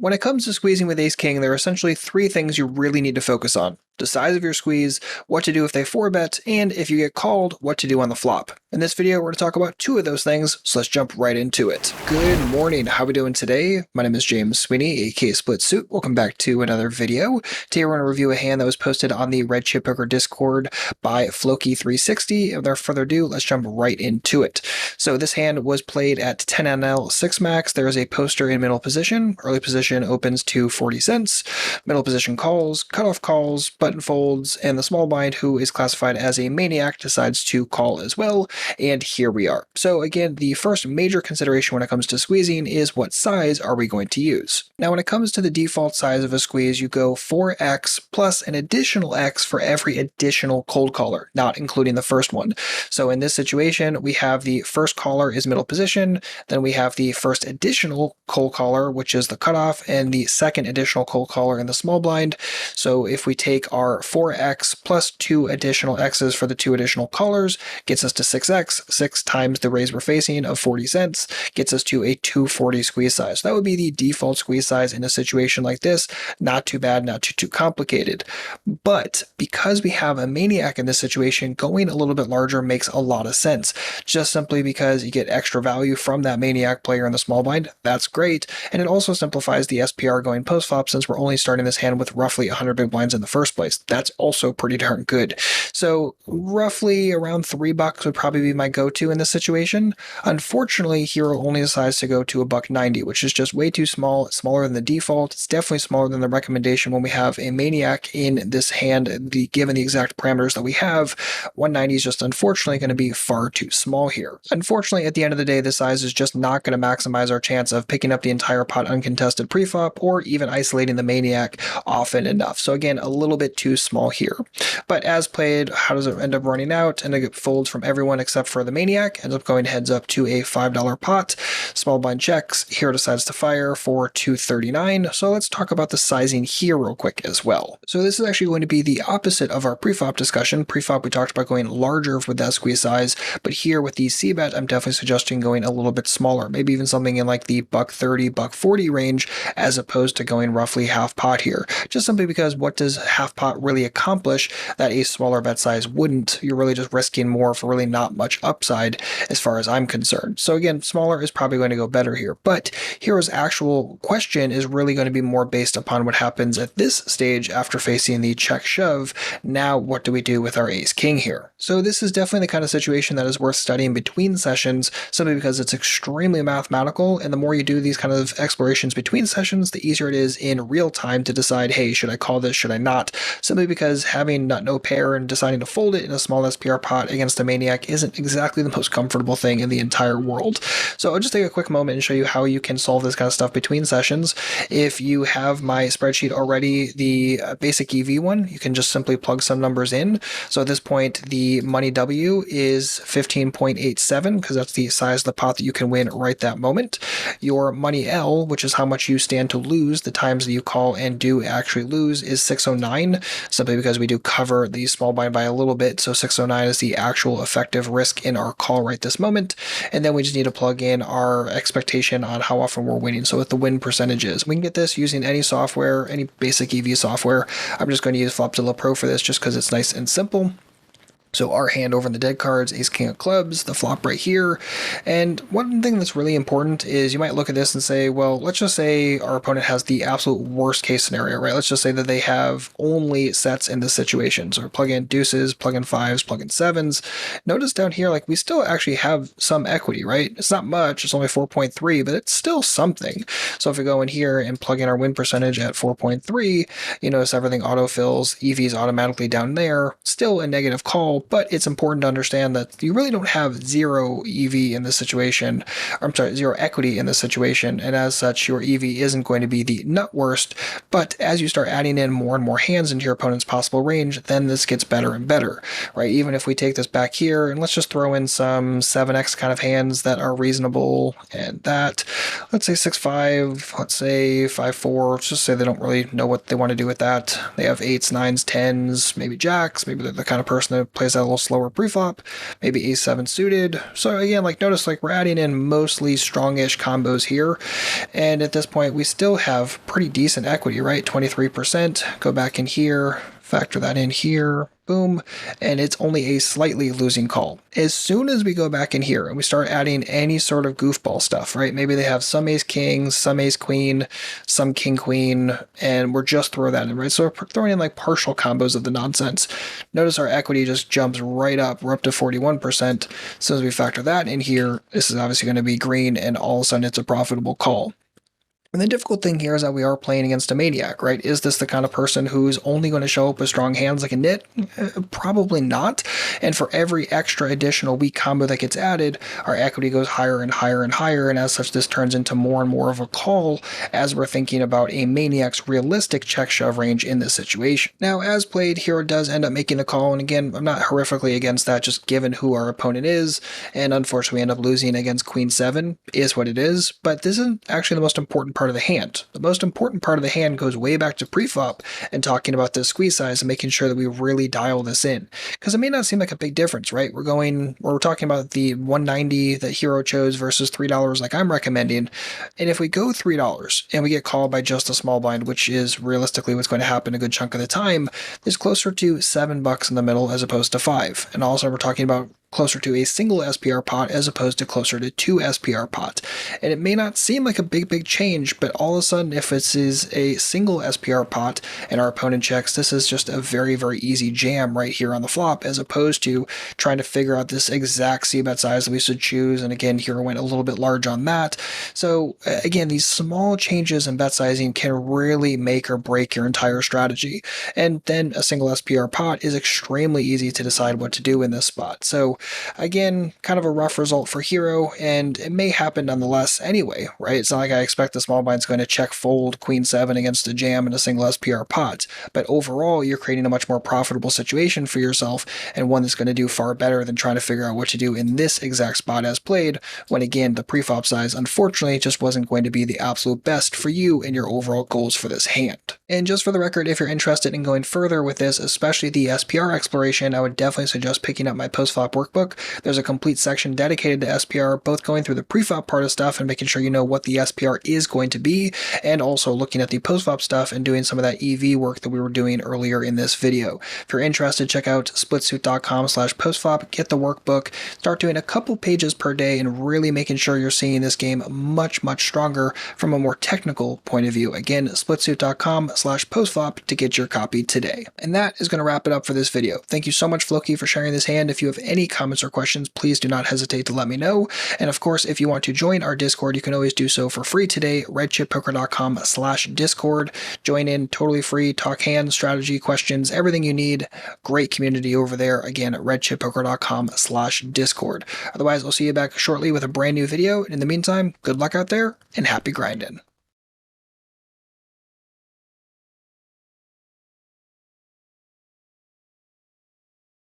When it comes to squeezing with ace-king, there are essentially three things you really need to focus on. The size of your squeeze, what to do if they 4-bet, and if you get called, what to do on the flop. In this video, we're going to talk about two of those things, so let's jump right into it. Good morning, how are we doing today? My name is James Sweeney, aka SplitSuit. Welcome back to another video. Today we're going to review a hand that was posted on the Red Chip Poker Discord by Floki360. And without further ado, let's jump right into it. So this hand was played at 10NL 6 max. There is a poster in middle position. Early position opens to 40 cents. Middle position calls, cutoff calls, button folds, and the small blind, who is classified as a maniac, decides to call as well. And here we are. So again, the first major consideration when it comes to squeezing is what size are we going to use? Now when it comes to the default size of a squeeze, you go 4x plus an additional x for every additional cold caller, not including the first one. So in this situation, we have the first caller is middle position, then we have the first additional cold caller, which is the cutoff, and the second additional cold caller in the small blind. So if we take our 4x plus 2 additional x's for the 2 additional callers, gets us to 6x, 6 times the raise we're facing of 40 cents, gets us to a 240 squeeze size. So that would be the default squeeze size in a situation like this. Not too bad, not too complicated. But because we have a maniac in this situation, going a little bit larger makes a lot of sense. Just simply because you get extra value from that maniac player in the small blind, that's great. And it also simplifies the SPR going post-flop, since we're only starting this hand with roughly 100 big blinds in the first place. That's also pretty darn good. So roughly around $3 would probably be my go-to in this situation. Unfortunately, Hero only decides to go to $1.90, which is just way too small. It's smaller than the default. It's definitely smaller than the recommendation when we have a maniac in this hand. Given the exact parameters that we have, 190 is just unfortunately going to be far too small here. Unfortunately, at the end of the day, this size is just not going to maximize our chance of picking up the entire pot uncontested preflop or even isolating the maniac often enough. So again, a little bit too small here. But as played, how does it end up running out? And it folds from everyone except for the maniac. Ends up going heads up to a $5 pot. Small blind checks. Hero decides to fire for $239. So let's talk about the sizing here real quick as well. So this is actually going to be the opposite of our preflop discussion. Preflop, we talked about going larger with that squeeze size, but here with the C-bet, I'm definitely suggesting going a little bit smaller, maybe even something in like the $1.30, $1.40 range, as opposed to going roughly half pot here. Just simply because what does half pot really accomplish that a smaller bet size wouldn't? You're really just risking more for really not much upside as far as I'm concerned. So again, smaller is probably going to go better here, but Hero's actual question is really going to be more based upon what happens at this stage after facing the check shove. Now, what do we do with our ace king here? So this is definitely the kind of situation that is worth studying between sessions, simply because it's extremely mathematical, and the more you do these kind of explorations between sessions, the easier it is in real time to decide, hey, should I call this, should I not? Simply because having nut no pair and deciding to fold it in a small SPR pot against a maniac isn't exactly the most comfortable thing in the entire world. So I'll just take a quick moment and show you how you can solve this kind of stuff between sessions. If you have my spreadsheet already, the basic EV one, you can just simply plug some numbers in. So at this point, the money W is 15.87, because that's the size of the pot that you can win right that moment. Your money L, which is how much you stand to lose, the times that you call and do actually lose, is 609, simply because we do cover the small blind by a little bit. So 609 is the actual effective risk in our call right this moment. And then we just need to plug in our expectation on how often we're winning. So what the win percentage is. We can get this using any software, any basic EV software. I'm just going to use Flopzilla Pro for this just because it's nice and simple. So our hand over in the dead cards, ace king of clubs, the flop right here. And one thing that's really important is you might look at this and say, well, let's just say our opponent has the absolute worst case scenario, right? Let's just say that they have only sets in this situation. So plug in deuces, plug in fives, plug in sevens. Notice down here, like we still actually have some equity, right? It's not much, it's only 4.3, but it's still something. So if we go in here and plug in our win percentage at 4.3, you notice everything autofills, EV is automatically down there, still a negative call, but it's important to understand that you really don't have zero EV in this situation, or I'm sorry, zero equity in this situation, and as such, your EV isn't going to be the nut worst, but as you start adding in more and more hands into your opponent's possible range, then this gets better and better, right? Even if we take this back here, and let's just throw in some 7x kind of hands that are reasonable, and that, let's say 6-5, let's say 5-4, let's just say they don't really know what they want to do with that. They have 8s, 9s, 10s, maybe jacks, maybe they're the kind of person that plays a little slower preflop, maybe ace-7 suited. So again, like notice like we're adding in mostly strongish combos here. And at this point, we still have pretty decent equity, right? 23%. Go back in here, factor that in here, boom, and it's only a slightly losing call. As soon as we go back in here and we start adding any sort of goofball stuff, right? Maybe they have some ace king, some ace queen, some king queen, and we're just throwing that in, right? So we're throwing in like partial combos of the nonsense. Notice our equity just jumps right up. We're up to 41%. As soon as we factor that in here, this is obviously going to be green, and all of a sudden it's a profitable call. And the difficult thing here is that we are playing against a maniac, right? Is this the kind of person who's only going to show up with strong hands like a nit? Probably not. And for every extra additional weak combo that gets added, our equity goes higher and higher and higher. And as such, this turns into more and more of a call as we're thinking about a maniac's realistic check shove range in this situation. Now, as played, hero does end up making the call. And again, I'm not horrifically against that, just given who our opponent is. And unfortunately, we end up losing against queen 7 is what it is. But this isn't actually the most important part of the hand. The most important part of the hand goes way back to preflop and talking about the squeeze size and making sure that we really dial this in. Because it may not seem like a big difference, right? We're talking about the 190 that hero chose versus $3 like I'm recommending. And if we go $3 and we get called by just a small blind, which is realistically what's going to happen a good chunk of the time, there's closer to $7 in the middle as opposed to 5. And also we're talking about closer to a single SPR pot as opposed to closer to 2 SPR pots. And it may not seem like a big change, but all of a sudden if this is a single SPR pot and our opponent checks, this is just a very easy jam right here on the flop, as opposed to trying to figure out this exact c-bet size that we should choose. And again, here went a little bit large on that. So again, these small changes in bet sizing can really make or break your entire strategy. And then a single SPR pot is extremely easy to decide what to do in this spot. So again, kind of a rough result for hero, and it may happen nonetheless anyway, right? It's not like I expect the small blind's going to check fold queen 7 against a jam in a single SPR pot, but overall you're creating a much more profitable situation for yourself, and one that's going to do far better than trying to figure out what to do in this exact spot as played, when again the preflop size unfortunately just wasn't going to be the absolute best for you and your overall goals for this hand. And just for the record, if you're interested in going further with this, especially the SPR exploration, I would definitely suggest picking up my post-flop workbook. There's a complete section dedicated to SPR, both going through the preflop part of stuff and making sure you know what the SPR is going to be, and also looking at the postflop stuff and doing some of that EV work that we were doing earlier in this video. If you're interested, check out splitsuit.com/postflop, get the workbook, start doing a couple pages per day and really making sure you're seeing this game much stronger from a more technical point of view. Again, splitsuit.com/postflop to get your copy today. And that is going to wrap it up for this video. Thank you so much, Floki, for sharing this hand. If you have any comments or questions, please do not hesitate to let me know. And of course, if you want to join our Discord, you can always do so for free today, redchippoker.com/discord. Join in totally free, talk hands, strategy, questions, everything you need. Great community over there. Again, redchippoker.com/discord. Otherwise, I'll see you back shortly with a brand new video. And in the meantime, good luck out there and happy grinding.